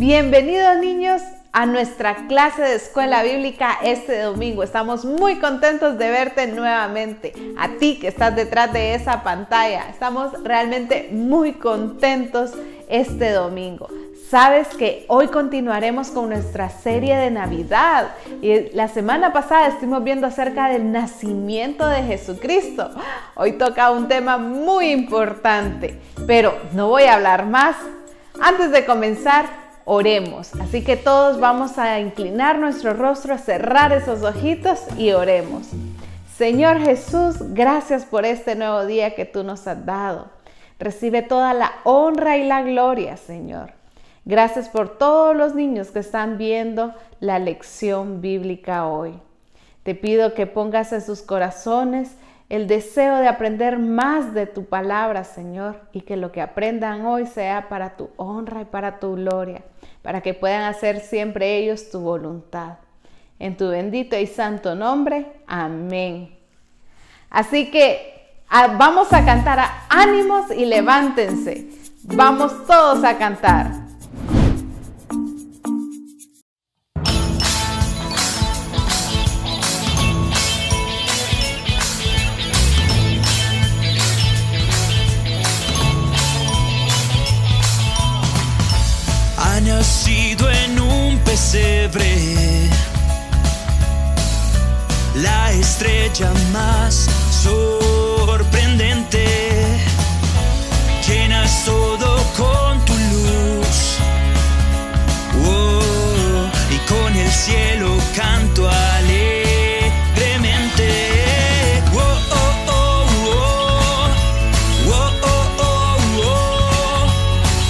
Bienvenidos niños a nuestra clase de escuela bíblica este domingo. Estamos muy contentos de verte nuevamente. A ti que estás detrás de esa pantalla, estamos realmente muy contentos este domingo. Sabes que hoy continuaremos con nuestra serie de Navidad y la semana pasada estuvimos viendo acerca del nacimiento de Jesucristo. Hoy toca un tema muy importante, pero no voy a hablar más. Antes de comenzar, oremos. Así que todos vamos a inclinar nuestro rostro, a cerrar esos ojitos y oremos. Señor Jesús, gracias por este nuevo día que tú nos has dado. Recibe toda la honra y la gloria, Señor. Gracias por todos los niños que están viendo la lección bíblica hoy. Te pido que pongas en sus corazones el deseo de aprender más de tu palabra, Señor, y que lo que aprendan hoy sea para tu honra y para tu gloria, para que puedan hacer siempre ellos tu voluntad. En tu bendito y santo nombre, amén. Así que vamos a cantar ánimos y levántense. Vamos todos a cantar. Ha nacido en un pesebre la estrella más sorprendente. Llenas todo con tu luz, oh, y con el cielo canto alegremente. Oh, oh, oh, oh. Oh, oh, oh, oh.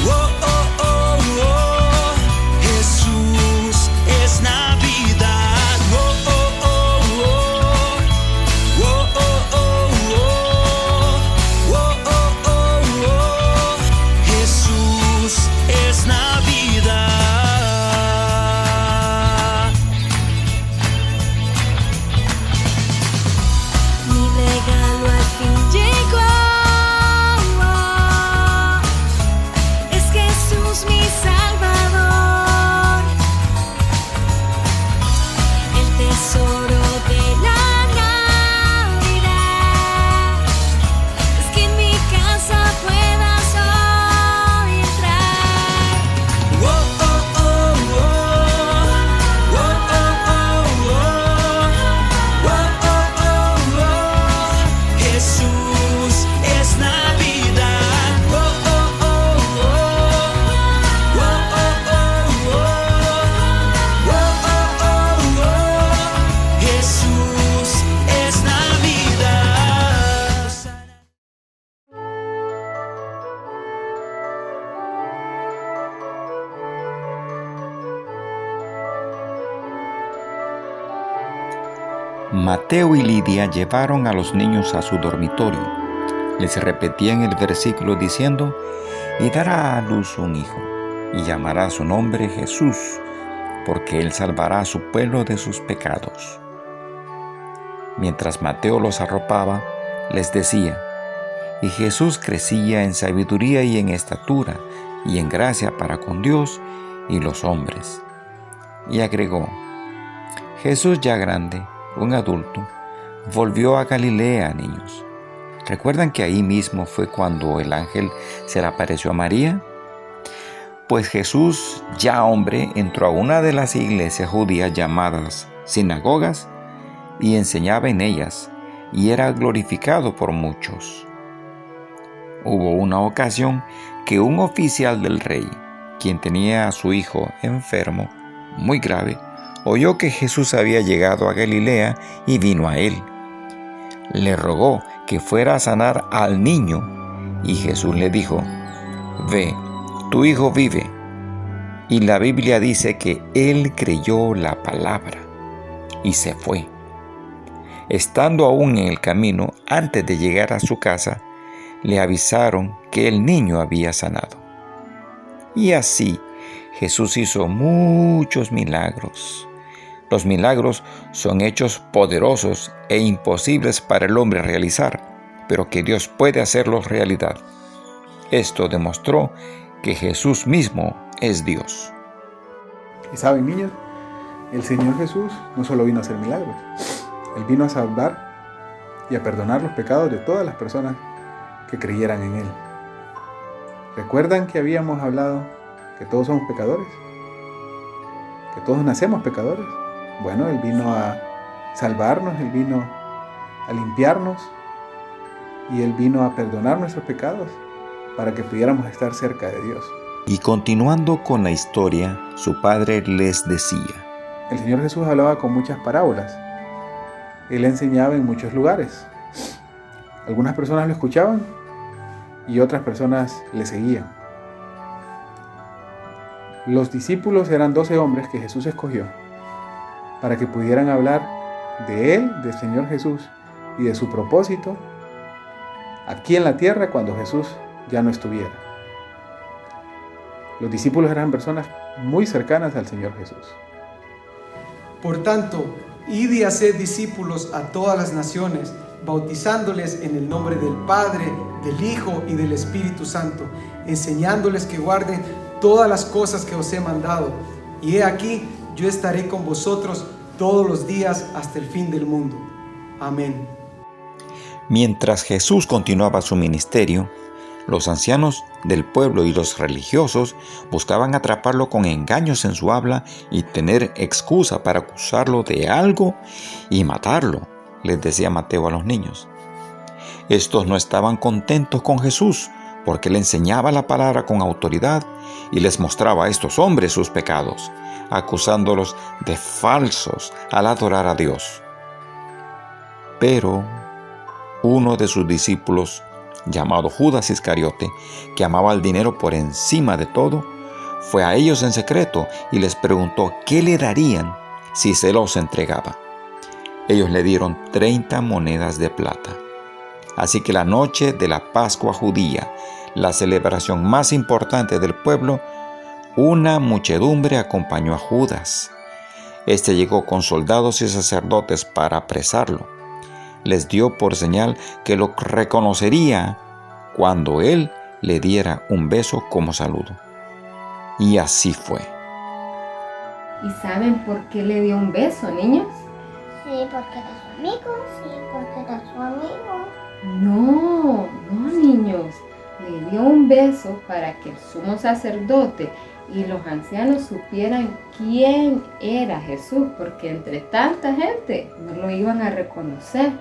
Oh, oh, oh, oh. Jesús es Navidad. Oh, oh, oh, oh. Oh, oh, oh, oh. Oh, oh, oh, oh. Jesús es Navidad. Mi regalo al fin llegó. Es Jesús mi Salvador, el tesoro de la Navidad. Es que en mi casa puedas hoy entrar. Oh, oh, oh, oh. Oh, oh, oh, oh. Oh, oh, oh, oh. Jesús es Navidad. Oh, oh, oh, oh. Oh, oh, oh, oh. Oh, oh, oh, oh. Jesús es Navidad. Mateo y Lidia llevaron a los niños a su dormitorio. Les repetían el versículo diciendo: y dará a luz un hijo, y llamará su nombre Jesús, porque él salvará a su pueblo de sus pecados. Mientras Mateo los arropaba, les decía: y Jesús crecía en sabiduría y en estatura y en gracia para con Dios y los hombres. Y agregó: Jesús ya grande, un adulto, volvió a Galilea, niños. ¿Recuerdan que ahí mismo fue cuando el ángel se le apareció a María? Pues Jesús, ya hombre, entró a una de las iglesias judías llamadas sinagogas y enseñaba en ellas, y era glorificado por muchos. Hubo una ocasión que un oficial del rey, quien tenía a su hijo enfermo, muy grave, oyó que Jesús había llegado a Galilea y vino a él. Le rogó que fuera a sanar al niño, y Jesús le dijo: ve, tu hijo vive. Y la Biblia dice que él creyó la palabra y se fue. Estando aún en el camino, antes de llegar a su casa, le avisaron que el niño había sanado. Y así Jesús hizo muchos milagros. Los milagros son hechos poderosos e imposibles para el hombre realizar, pero que Dios puede hacerlos realidad. Esto demostró que Jesús mismo es Dios. Y saben, niños, el Señor Jesús no solo vino a hacer milagros, Él vino a salvar y a perdonar los pecados de todas las personas que creyeran en Él. ¿Recuerdan que habíamos hablado que todos somos pecadores? ¿Que todos nacemos pecadores? Bueno, Él vino a salvarnos, Él vino a limpiarnos y Él vino a perdonar nuestros pecados para que pudiéramos estar cerca de Dios. Y continuando con la historia, su padre les decía: El Señor Jesús hablaba con muchas parábolas. Él enseñaba en muchos lugares. Algunas personas lo escuchaban y otras personas le seguían. Los discípulos eran 12 hombres que Jesús escogió para que pudieran hablar de Él, del Señor Jesús y de su propósito aquí en la tierra cuando Jesús ya no estuviera. Los discípulos eran personas muy cercanas al Señor Jesús. Por tanto, id y haced discípulos a todas las naciones, bautizándoles en el nombre del Padre, del Hijo y del Espíritu Santo, enseñándoles que guarden todas las cosas que os he mandado. Y he aquí, yo estaré con vosotros todos los días hasta el fin del mundo. Amén. Mientras Jesús continuaba su ministerio, los ancianos del pueblo y los religiosos buscaban atraparlo con engaños en su habla y tener excusa para acusarlo de algo y matarlo, les decía Mateo a los niños. Estos no estaban contentos con Jesús porque le enseñaba la palabra con autoridad y les mostraba a estos hombres sus pecados, acusándolos de falsos al adorar a Dios. Pero uno de sus discípulos, llamado Judas Iscariote, que amaba el dinero por encima de todo, fue a ellos en secreto y les preguntó qué le darían si se los entregaba. Ellos le dieron 30 monedas de plata. Así que la noche de la Pascua judía, la celebración más importante del pueblo, una muchedumbre acompañó a Judas. Este llegó con soldados y sacerdotes para apresarlo. Les dio por señal que lo reconocería cuando él le diera un beso como saludo. Y así fue. ¿Y saben por qué le dio un beso, niños? Sí, porque era su amigo, sí, porque era su amigo. No, niños. Le dio un beso para que el sumo sacerdote y los ancianos supieran quién era Jesús, porque entre tanta gente no lo iban a reconocer.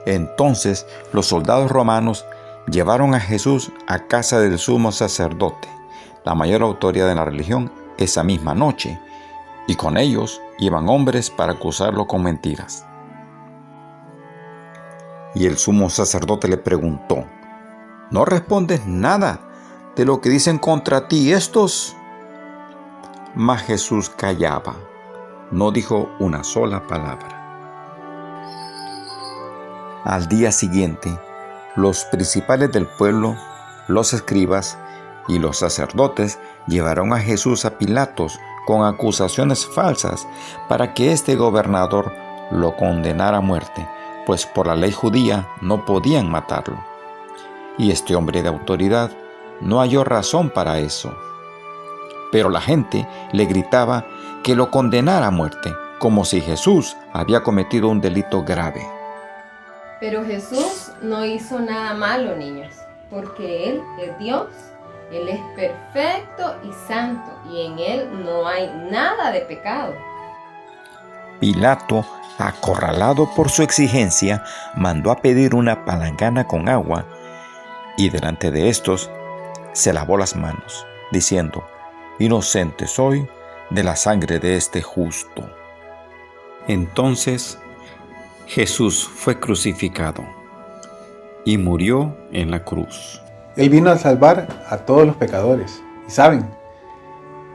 Entonces los soldados romanos llevaron a Jesús a casa del sumo sacerdote, la mayor autoridad de la religión, esa misma noche, y con ellos iban hombres para acusarlo con mentiras. Y el sumo sacerdote le preguntó: ¿no respondes nada de lo que dicen contra ti estos? Mas Jesús callaba, no dijo una sola palabra. Al día siguiente, los principales del pueblo, los escribas y los sacerdotes llevaron a Jesús a Pilatos con acusaciones falsas para que este gobernador lo condenara a muerte, pues por la ley judía no podían matarlo. Y este hombre de autoridad no halló razón para eso. Pero la gente le gritaba que lo condenara a muerte, como si Jesús había cometido un delito grave. Pero Jesús no hizo nada malo, niños, porque Él es Dios. Él es perfecto y santo, y en Él no hay nada de pecado. Pilato, acorralado por su exigencia, mandó a pedir una palangana con agua, y delante de estos se lavó las manos, diciendo: «Inocente soy de la sangre de este justo». Entonces Jesús fue crucificado y murió en la cruz. Él vino a salvar a todos los pecadores. Y saben,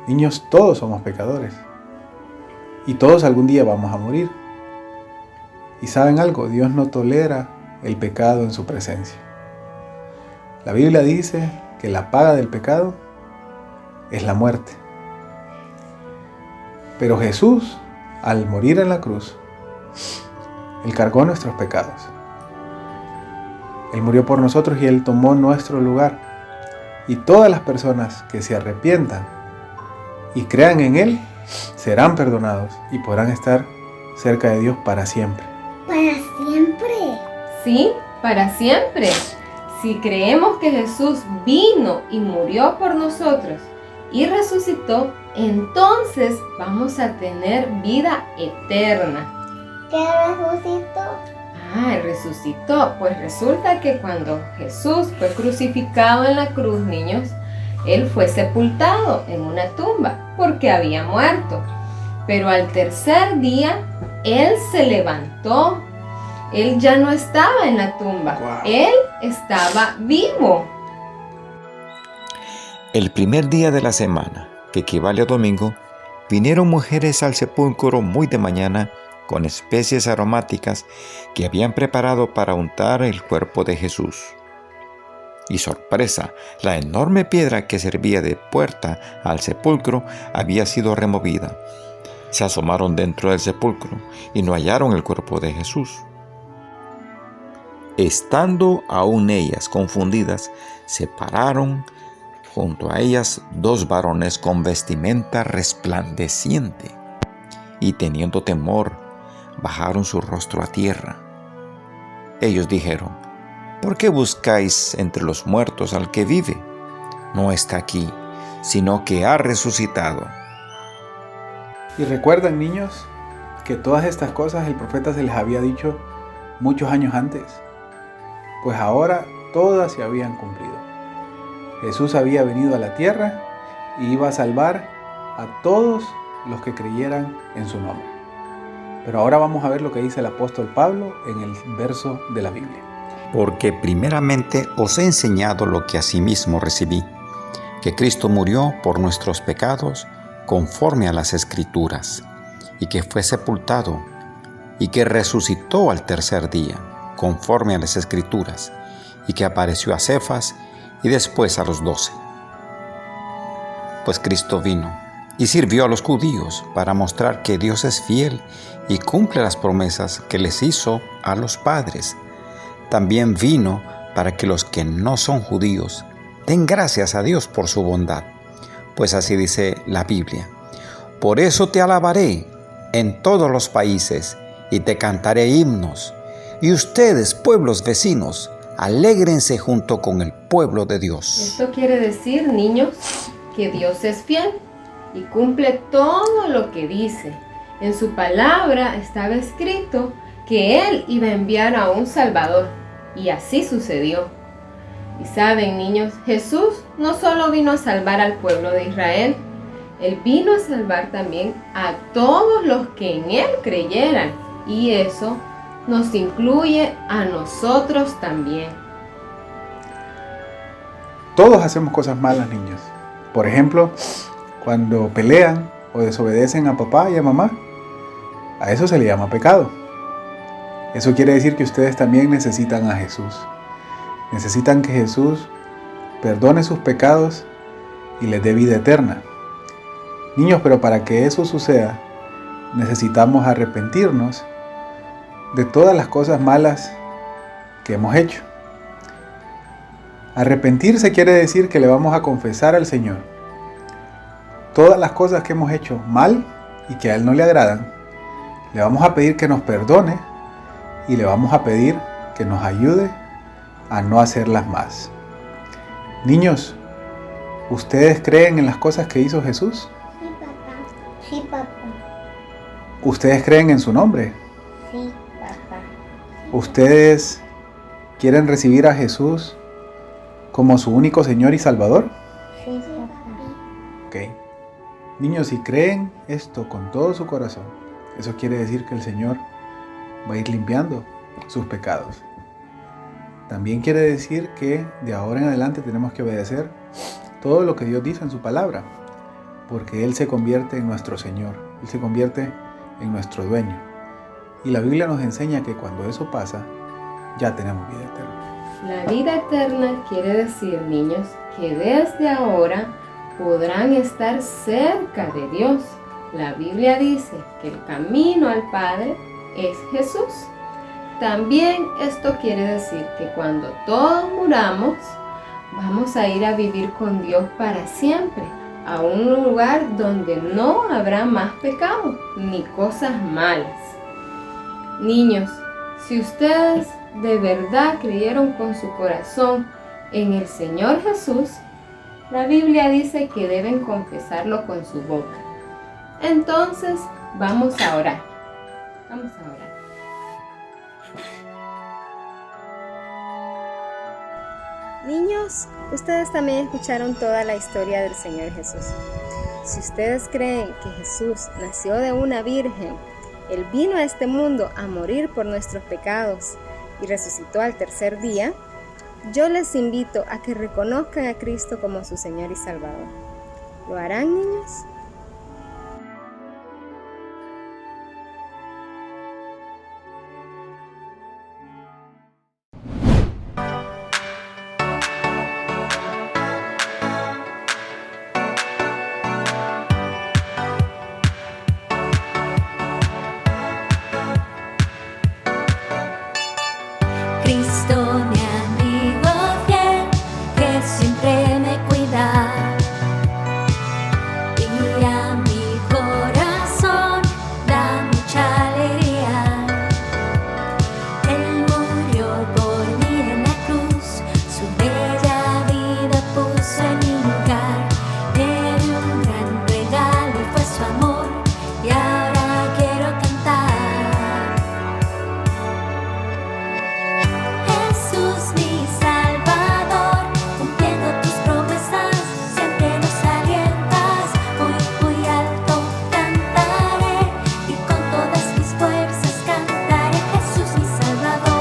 niños, todos somos pecadores. Y todos algún día vamos a morir. Y saben algo, Dios no tolera el pecado en su presencia. La Biblia dice que la paga del pecado es la muerte. Pero Jesús, al morir en la cruz, Él cargó nuestros pecados. Él murió por nosotros y Él tomó nuestro lugar. Y todas las personas que se arrepientan y crean en Él, serán perdonados y podrán estar cerca de Dios para siempre. Para siempre. Sí, para siempre. Si creemos que Jesús vino y murió por nosotros y resucitó, entonces vamos a tener vida eterna. ¿Qué resucitó? Él resucitó. Pues resulta que cuando Jesús fue crucificado en la cruz, niños, Él fue sepultado en una tumba porque había muerto. Pero al tercer día, Él se levantó. Él ya no estaba en la tumba. Wow. Él estaba vivo. El primer día de la semana, que equivale a domingo, vinieron mujeres al sepulcro muy de mañana con especies aromáticas que habían preparado para untar el cuerpo de Jesús. Y sorpresa, la enorme piedra que servía de puerta al sepulcro había sido removida. Se asomaron dentro del sepulcro y no hallaron el cuerpo de Jesús. Estando aún ellas confundidas, se pararon junto a ellas 2 varones con vestimenta resplandeciente, y teniendo temor, bajaron su rostro a tierra. Ellos dijeron: ¿por qué buscáis entre los muertos al que vive? No está aquí, sino que ha resucitado. Y recuerdan, niños, que todas estas cosas el profeta se les había dicho muchos años antes, pues ahora todas se habían cumplido. Jesús había venido a la tierra y iba a salvar a todos los que creyeran en su nombre. Pero ahora vamos a ver lo que dice el apóstol Pablo en el verso de la Biblia. Porque primeramente os he enseñado lo que asimismo recibí, que Cristo murió por nuestros pecados conforme a las Escrituras, y que fue sepultado, y que resucitó al tercer día, conforme a las Escrituras, y que apareció a Cefas y después a los 12. Pues Cristo vino y sirvió a los judíos para mostrar que Dios es fiel y cumple las promesas que les hizo a los padres. También vino para que los que no son judíos den gracias a Dios por su bondad, pues así dice la Biblia: por eso te alabaré en todos los países y te cantaré himnos. Y ustedes, pueblos vecinos, alégrense junto con el pueblo de Dios. Esto quiere decir, niños, que Dios es fiel y cumple todo lo que dice. En su palabra estaba escrito que Él iba a enviar a un Salvador, y así sucedió. Y saben, niños, Jesús no solo vino a salvar al pueblo de Israel, Él vino a salvar también a todos los que en Él creyeran, y eso nos incluye a nosotros también. Todos hacemos cosas malas, niños. Por ejemplo, cuando pelean o desobedecen a papá y a mamá, a eso se le llama pecado. Eso quiere decir que ustedes también necesitan a Jesús. Necesitan que Jesús perdone sus pecados y les dé vida eterna. Niños, pero para que eso suceda, necesitamos arrepentirnos de todas las cosas malas que hemos hecho. Arrepentirse quiere decir que le vamos a confesar al Señor todas las cosas que hemos hecho mal y que a Él no le agradan. Le vamos a pedir que nos perdone y le vamos a pedir que nos ayude a no hacerlas más. Niños, ¿ustedes creen en las cosas que hizo Jesús? Sí, papá. Sí, papá. ¿Ustedes creen en su nombre? Sí, papá. ¿Ustedes quieren recibir a Jesús como su único Señor y Salvador? Sí, papá. Ok. Niños, si creen esto con todo su corazón, eso quiere decir que el Señor va a ir limpiando sus pecados. También quiere decir que de ahora en adelante tenemos que obedecer todo lo que Dios dice en su palabra, porque Él se convierte en nuestro Señor, Él se convierte en nuestro dueño. Y la Biblia nos enseña que cuando eso pasa, ya tenemos vida eterna. La vida eterna quiere decir, niños, que desde ahora podrán estar cerca de Dios. La Biblia dice que el camino al Padre es Jesús. También esto quiere decir que cuando todos muramos, vamos a ir a vivir con Dios para siempre, a un lugar donde no habrá más pecado ni cosas malas. Niños, si ustedes de verdad creyeron con su corazón en el Señor Jesús, la Biblia dice que deben confesarlo con su boca. Entonces, vamos a orar. Vamos a orar. Niños, ustedes también escucharon toda la historia del Señor Jesús. Si ustedes creen que Jesús nació de una virgen, Él vino a este mundo a morir por nuestros pecados y resucitó al tercer día, yo les invito a que reconozcan a Cristo como su Señor y Salvador. ¿Lo harán, niños? Cristo, mi amigo fiel, que siempre me cuida, y a mi corazón da mucha alegría. Él murió por mí en la cruz, su bella vida puso en mi lugar. Me dio un gran regalo y fue su amor, y ahora quiero cantar. Jesús mi Salvador, cumpliendo tus promesas, siempre nos alientas. Muy alto cantaré y con todas mis fuerzas cantaré. Jesús mi Salvador.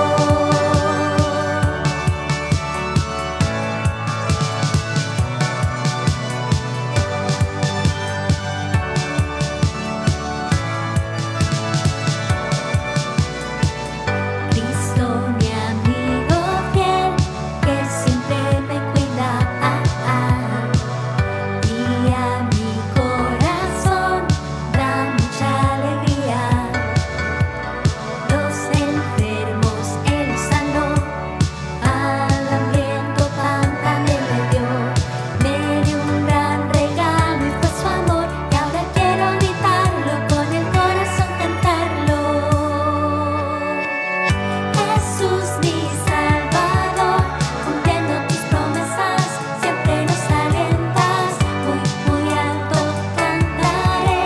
Cristo, mi amigo fiel, que siempre me cuida, y a mi corazón da mucha alegría. Los enfermos Él sanó, al hambriento pan también le dio. Me dio un gran regalo y fue su amor, y ahora quiero gritarlo, con el corazón cantarlo. Jesús mi Salvador, cumpliendo tus promesas, siempre nos alientas. Muy alto cantaré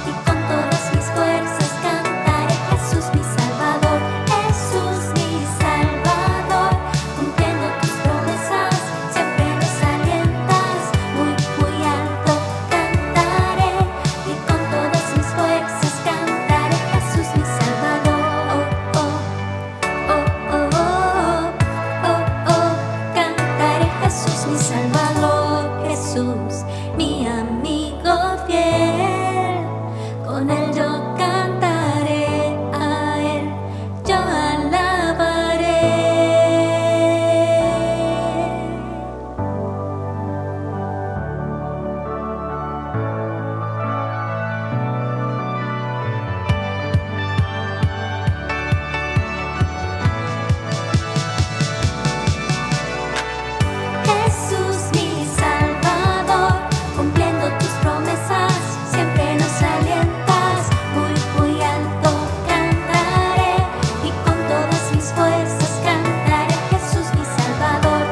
y con todas mis fuerzas cantaré. Jesús mi Salvador, Jesús mi Salvador, cumpliendo tus promesas, siempre nos alientas. Muy alto cantaré y con todas mis fuerzas cantaré. Jesús mi Salvador. Cantaré. Jesús mi Salvador, Jesús mi amigo fiel, con Él yo cantaré, a Él yo alabaré. Jesús mi Salvador, cumpliendo tus promesas, siempre nos alientas. Muy alto cantaré y con todas mis fuerzas cantaré. Jesús mi Salvador,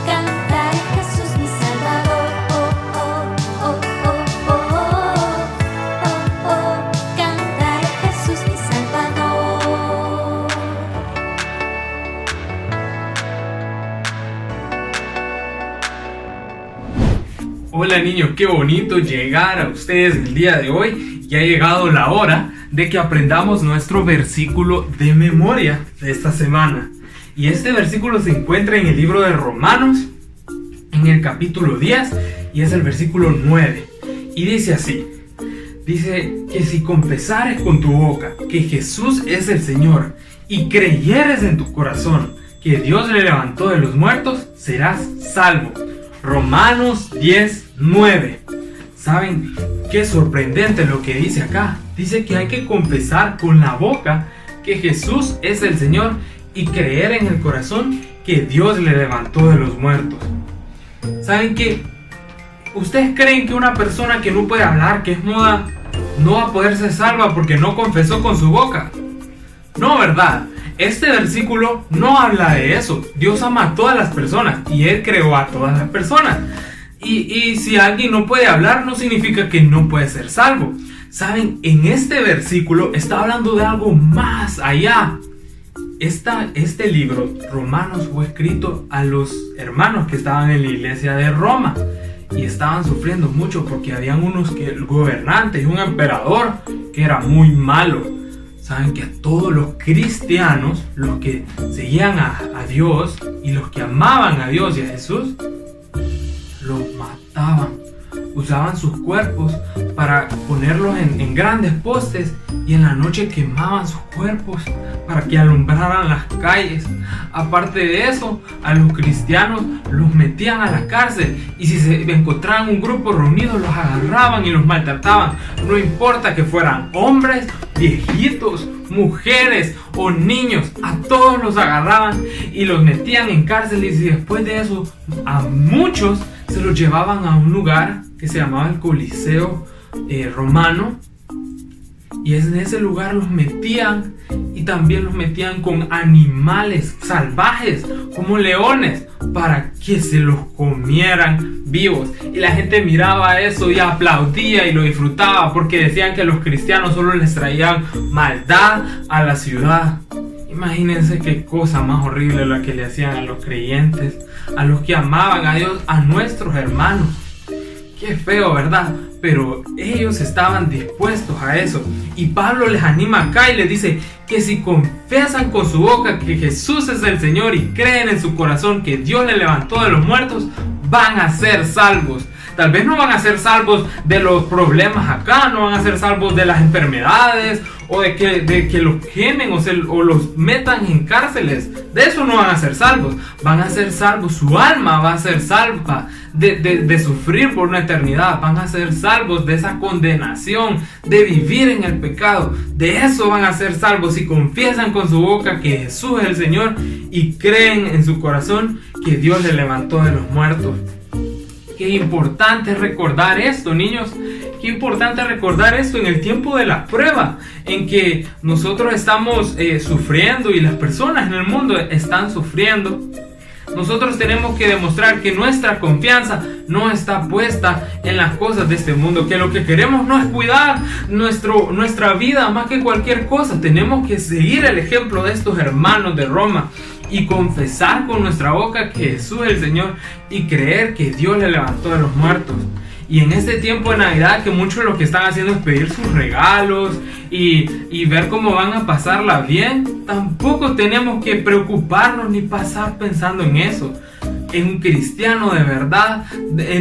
cantaré. Jesús mi Salvador, cantaré. Jesús mi Salvador. Hola niños, qué bonito llegar a ustedes el día de hoy. Ya ha llegado la hora de que aprendamos nuestro versículo de memoria de esta semana. Y este versículo se encuentra en el libro de Romanos, en el capítulo 10, y es el versículo 9. Y dice así, dice que si confesares con tu boca que Jesús es el Señor y creyeres en tu corazón que Dios le levantó de los muertos, serás salvo. Romanos 10:9. ¿Saben qué sorprendente lo que dice acá? Dice que hay que confesar con la boca que Jesús es el Señor y creer en el corazón que Dios le levantó de los muertos. ¿Saben qué? ¿Ustedes creen que una persona que no puede hablar, que es muda, no va a poder ser salva porque no confesó con su boca? No, ¿verdad? Este versículo no habla de eso. Dios ama a todas las personas y Él creó a todas las personas. Y si alguien no puede hablar, no significa que no puede ser salvo. ¿Saben? En este versículo está hablando de algo más allá. Este libro, Romanos, fue escrito a los hermanos que estaban en la iglesia de Roma y estaban sufriendo mucho porque habían unos gobernantes y un emperador que era muy malo. Saben que a todos los cristianos, los que seguían a Dios y los que amaban a Dios y a Jesús, los mataban. Usaban sus cuerpos para ponerlos en grandes postes y en la noche quemaban sus cuerpos para que alumbraran las calles. Aparte de eso, a los cristianos los metían a la cárcel y si se encontraban un grupo reunido los agarraban y los maltrataban. No importa que fueran hombres, viejitos, mujeres o niños, a todos los agarraban y los metían en cárceles y después de eso a muchos se los llevaban a un lugar que se llamaba el Coliseo romano y en ese lugar los metían y también los metían con animales salvajes como leones para que se los comieran vivos y la gente miraba eso y aplaudía y lo disfrutaba porque decían que los cristianos solo les traían maldad a la ciudad. Imagínense qué cosa más horrible la que le hacían a los creyentes, a los que amaban a Dios, a nuestros hermanos. Qué feo, ¿verdad? Pero ellos estaban dispuestos a eso. Y Pablo les anima acá y les dice que si confiesan con su boca que Jesús es el Señor y creen en su corazón que Dios le levantó de los muertos, van a ser salvos. Tal vez no van a ser salvos de los problemas acá, no van a ser salvos de las enfermedades o de que los quemen o los metan en cárceles. De eso no van a ser salvos. Van a ser salvos, su alma va a ser salva de sufrir por una eternidad. Van a ser salvos de esa condenación, de vivir en el pecado. De eso van a ser salvos si confiesan con su boca que Jesús es el Señor y creen en su corazón que Dios le levantó de los muertos. Qué importante recordar esto, niños. Qué importante recordar esto en el tiempo de la prueba, en que nosotros estamos sufriendo y las personas en el mundo están sufriendo. Nosotros tenemos que demostrar que nuestra confianza no está puesta en las cosas de este mundo, que lo que queremos no es cuidar nuestra vida más que cualquier cosa. Tenemos que seguir el ejemplo de estos hermanos de Roma y confesar con nuestra boca que Jesús es el Señor y creer que Dios le levantó de los muertos. Y en este tiempo de Navidad que muchos lo que están haciendo es pedir sus regalos y ver cómo van a pasarla bien, tampoco tenemos que preocuparnos ni pasar pensando en eso. Un cristiano de verdad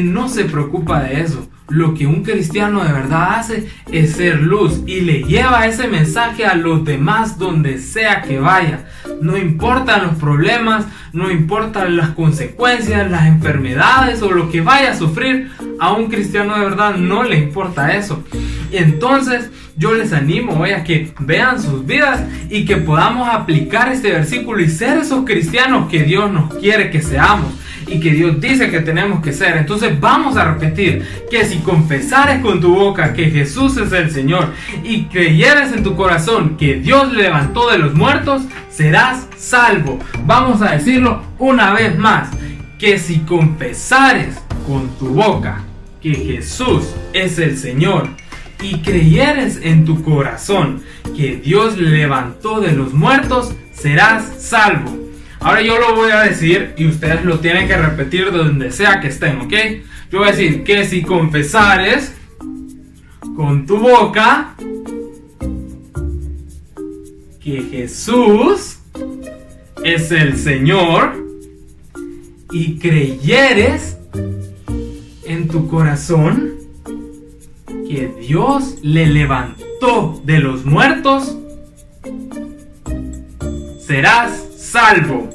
no se preocupa de eso. Lo que un cristiano de verdad hace es ser luz y le lleva ese mensaje a los demás donde sea que vaya. No importan los problemas, no importan las consecuencias, las enfermedades o lo que vaya a sufrir, a un cristiano de verdad no le importa eso. Entonces yo les animo hoy a que vean sus vidas y que podamos aplicar este versículo y ser esos cristianos que Dios nos quiere que seamos y que Dios dice que tenemos que ser. Entonces vamos a repetir que si confesares con tu boca que Jesús es el Señor y creyeres en tu corazón que Dios le levantó de los muertos, serás salvo. Vamos a decirlo una vez más, que si confesares con tu boca que Jesús es el Señor y creyeres en tu corazón que Dios le levantó de los muertos, serás salvo. Ahora yo lo voy a decir y ustedes lo tienen que repetir de donde sea que estén, ¿ok? Yo voy a decir que si confesares con tu boca que Jesús es el Señor y creyeres en tu corazón que Dios le levantó de los muertos, serás salvo.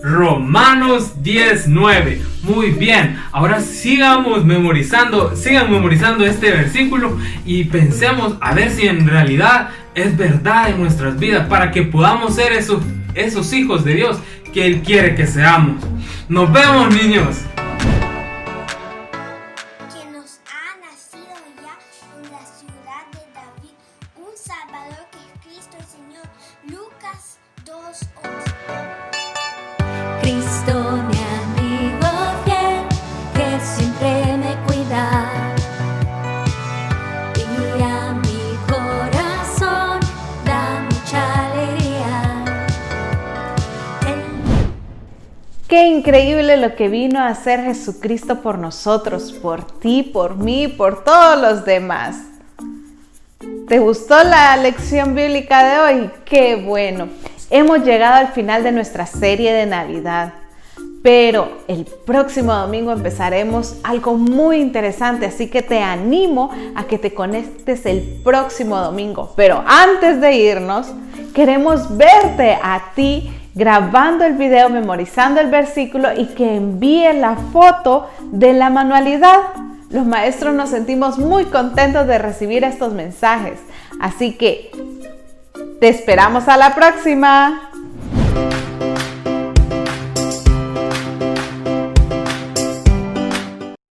Romanos 10:9. Muy bien, ahora sigan memorizando este versículo y pensemos a ver si en realidad es verdad en nuestras vidas, para que podamos ser esos hijos de Dios que Él quiere que seamos. ¡Nos vemos, niños! Que nos ha nacido ya en la ciudad de David un Salvador que es Cristo el Señor. Lucas 2:8. Cristo, mi amigo fiel, que siempre me cuida. Y a mi corazón da mucha alegría. Qué increíble lo que vino a hacer Jesucristo por nosotros, por ti, por mí, por todos los demás. ¿Te gustó la lección bíblica de hoy? ¡Qué bueno! Hemos llegado al final de nuestra serie de Navidad, pero el próximo domingo empezaremos algo muy interesante, así que te animo a que te conectes el próximo domingo. Pero antes de irnos, queremos verte a ti grabando el video, memorizando el versículo y que envíes la foto de la manualidad. Los maestros nos sentimos muy contentos de recibir estos mensajes, así que te esperamos a la próxima.